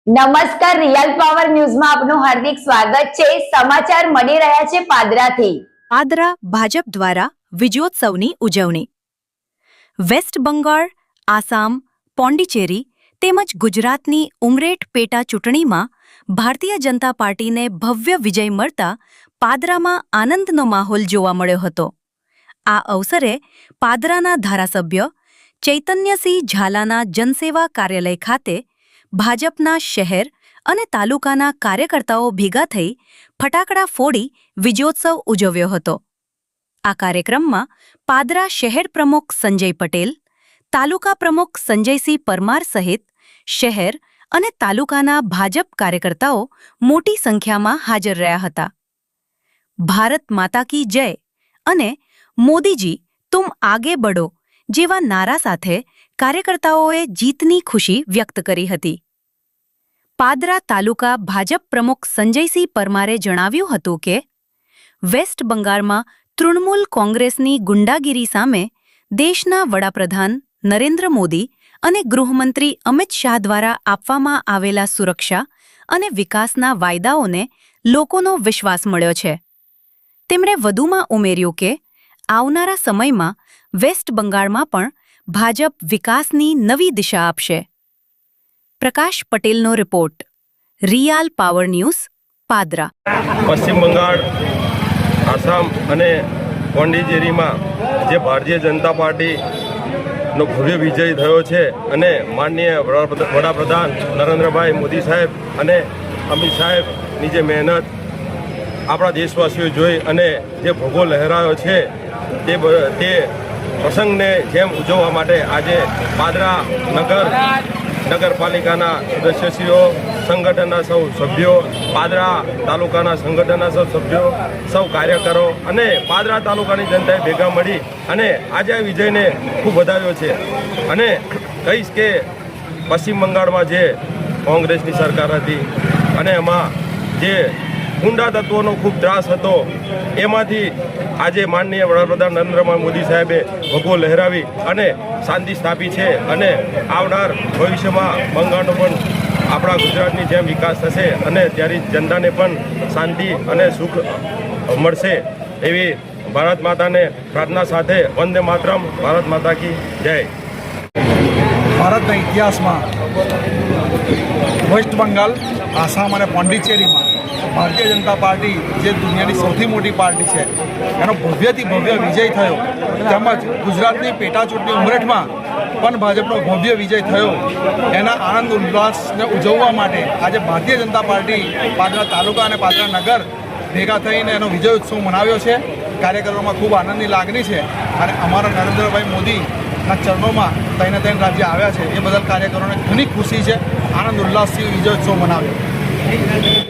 નમસ્કાર, real power ન્યૂઝમાં આપનું હાર્દિક સ્વાગત છે। સમાચાર મળી રહ્યા છે પાદરાથી। પાદરા ભાજપ દ્વારા વિજયોત્સવની ઉજવણી। વેસ્ટ બંગાળ, આસામ, પોંડિચેરી તેમજ ગુજરાતની ઉમરેઠ પેટા ચૂંટણીમાં ભારતીય જનતા પાર્ટીને ભવ્ય વિજય મળતા પાદરામાં આનંદનો માહોલ જોવા મળ્યો હતો। આ અવસરે પાદરાના ધારાસભ્ય ચૈતન્યસિંહ ઝાલાના જનસેવા કાર્યાલય ખાતે ભાજપના શહેર અને તાલુકાના કાર્યકર્તાઓ ભેગા થઈ ફટાકડા ફોડી વિજયોત્સવ ઉજવ્યો હતો। આ કાર્યક્રમમાં પાદરા શહેર પ્રમુખ સંજય પટેલ, તાલુકા પ્રમુખ સંજયસિંહ પરમાર સહિત શહેર અને તાલુકાના ભાજપ કાર્યકર્તાઓ મોટી સંખ્યામાં હાજર રહ્યા હતા। ભારત માતા કી જય અને મોદીજી તુમ આગે બઢો જેવા નારા સાથે કાર્યકર્તાઓએ જીતની ખુશી વ્યક્ત કરી હતી। પાદરા તાલુકા ભાજપ પ્રમુખ સંજયસિંહ પરમારે જણાવ્યું હતું કે વેસ્ટ બંગાળમાં તૃણમૂલ કોંગ્રેસની ગુંડાગીરી સામે દેશના વડાપ્રધાન નરેન્દ્ર મોદી અને ગૃહમંત્રી અમિત શાહ દ્વારા આપવામાં આવેલા સુરક્ષા અને વિકાસના વાયદાઓને લોકોનો વિશ્વાસ મળ્યો છે। તેમણે વધુમાં ઉમેર્યું કે આવનારા સમયમાં વેસ્ટ બંગાળમાં પણ ભાજપ વિકાસની નવી દિશા આપશે। પ્રકાશ પટેલનો report, real power news, Padra. પશ્ચિમ બંગાળ, આસામ અને પોંડિચેરીમાં જે ભારતીય જનતા પાર્ટીનો ભવ્ય વિજય થયો છે અને માનનીય વડાપ્રધાન નરેન્દ્રભાઈ મોદી સાહેબ અને અમિત સાહેબની જે મહેનત આપણા દેશવાસીઓ જોઈ અને જે ભોગો લહેરાયો છે તે પ્રસંગને જેમ ઉજવવા માટે આજે પાદરા નગરપાલિકાના સદસ્યશ્રીઓ, સંગઠનના સૌ સભ્યો, પાદરા તાલુકાના સંગઠનના સૌ સભ્યો, સૌ કાર્યકરો અને પાદરા તાલુકાની જનતાએ ભેગા મળી અને આજે આ વિજયને ખૂબ વધાવ્યો છે। અને કહીશ કે પશ્ચિમ બંગાળમાં જે કોંગ્રેસની સરકાર હતી અને એમાં જે ગુંડા તત્વોનો ખૂબ ત્રાસ હતો, એમાંથી આજે માનનીય વડાપ્રધાન નરેન્દ્રભાઈ મોદી સાહેબે ભગવો લહેરાવી અને શાંતિ સ્થાપી છે અને આવનાર ભવિષ્યમાં બંગાળનો પણ આપણા ગુજરાતની જેમ વિકાસ થશે અને ત્યારે જનતાને પણ શાંતિ અને સુખ મળશે એવી ભારત માતાને પ્રાર્થના સાથે વંદે માતરમ, ભારત માતા કી જય। ભારતના ઇતિહાસમાં વેસ્ટ બંગાળ, આસામ અને પોંડિચેરીમાં ભારતીય જનતા પાર્ટી જે દુનિયાની સૌથી મોટી પાર્ટી છે એનો ભવ્યથી ભવ્ય વિજય થયો, તેમજ ગુજરાતની પેટા ચૂંટણી ઉમરેઠમાં પણ ભાજપનો ભવ્ય વિજય થયો। એના આનંદ ઉલ્લાસને ઉજવવા માટે આજે ભારતીય જનતા પાર્ટી પાદરા તાલુકા અને પાદરા નગર ભેગા થઈને એનો વિજય ઉત્સવ મનાવ્યો છે। કાર્યકરોમાં ખૂબ આનંદની લાગણી છે અને અમારા નરેન્દ્રભાઈ મોદીના ચરણોમાં ત્રણ રાજ્ય આવ્યા છે એ બદલ કાર્યકરોને ઘણી ખુશી છે। આનંદ ઉલ્લાસથી વિજય ઉત્સવ મનાવ્યો।